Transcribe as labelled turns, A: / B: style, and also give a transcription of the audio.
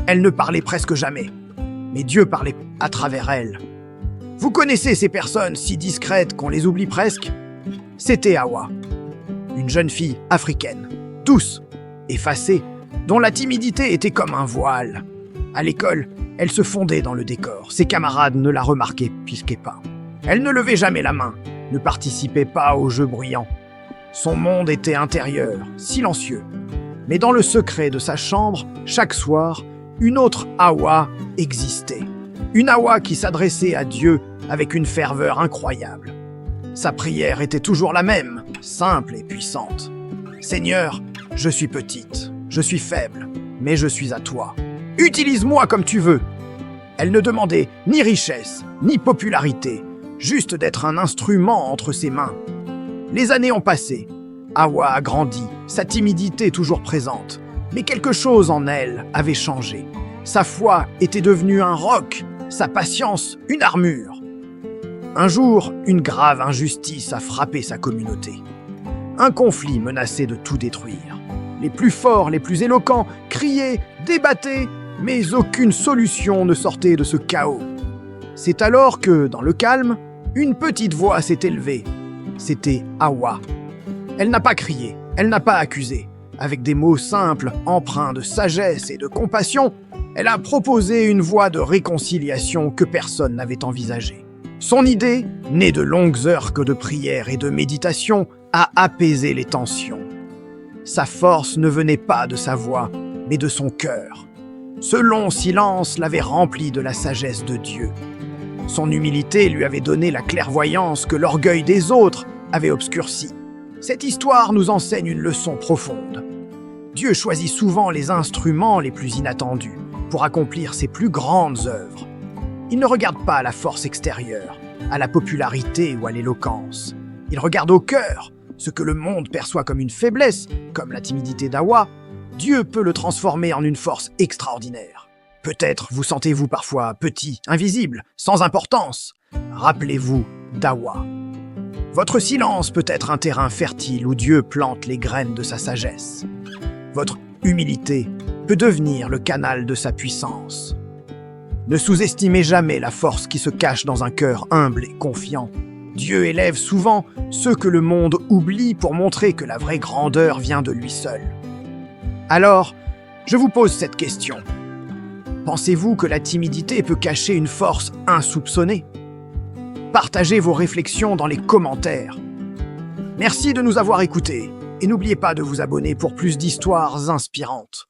A: Elle ne parlait presque jamais, mais Dieu parlait à travers elle. Vous connaissez ces personnes si discrètes qu'on les oublie presque? C'était Hawa, une jeune fille africaine, douce, effacée, dont la timidité était comme un voile. À l'école, elle se fondait dans le décor. Ses camarades ne la remarquaient puisqu'elle pas. Elle ne levait jamais la main, ne participait pas aux jeux bruyants. Son monde était intérieur, silencieux. Mais dans le secret de sa chambre, chaque soir, une autre Hawa existait. Une Hawa qui s'adressait à Dieu avec une ferveur incroyable. Sa prière était toujours la même, simple et puissante. « Seigneur, je suis petite, je suis faible, mais je suis à toi. Utilise-moi comme tu veux. » Elle ne demandait ni richesse, ni popularité, juste d'être un instrument entre ses mains. Les années ont passé. Hawa a grandi, sa timidité toujours présente. Mais quelque chose en elle avait changé. Sa foi était devenue un roc, sa patience une armure. Un jour, une grave injustice a frappé sa communauté. Un conflit menaçait de tout détruire. Les plus forts, les plus éloquents criaient, débattaient, mais aucune solution ne sortait de ce chaos. C'est alors que, dans le calme, une petite voix s'est élevée. C'était Hawa. Elle n'a pas crié, elle n'a pas accusé. Avec des mots simples, empreints de sagesse et de compassion, elle a proposé une voie de réconciliation que personne n'avait envisagée. Son idée, née de longues heures de prière et de méditation, a apaisé les tensions. Sa force ne venait pas de sa voix, mais de son cœur. Ce long silence l'avait rempli de la sagesse de Dieu. Son humilité lui avait donné la clairvoyance que l'orgueil des autres avait obscurci. Cette histoire nous enseigne une leçon profonde. Dieu choisit souvent les instruments les plus inattendus pour accomplir ses plus grandes œuvres. Il ne regarde pas à la force extérieure, à la popularité ou à l'éloquence. Il regarde au cœur, ce que le monde perçoit comme une faiblesse, comme la timidité d'Hawa. Dieu peut le transformer en une force extraordinaire. Peut-être vous sentez-vous parfois petit, invisible, sans importance. Rappelez-vous d'Hawa. Votre silence peut être un terrain fertile où Dieu plante les graines de sa sagesse. Votre humilité peut devenir le canal de sa puissance. Ne sous-estimez jamais la force qui se cache dans un cœur humble et confiant. Dieu élève souvent ceux que le monde oublie pour montrer que la vraie grandeur vient de lui seul. Alors, je vous pose cette question. Pensez-vous que la timidité peut cacher une force insoupçonnée? Partagez vos réflexions dans les commentaires. Merci de nous avoir écoutés et n'oubliez pas de vous abonner pour plus d'histoires inspirantes.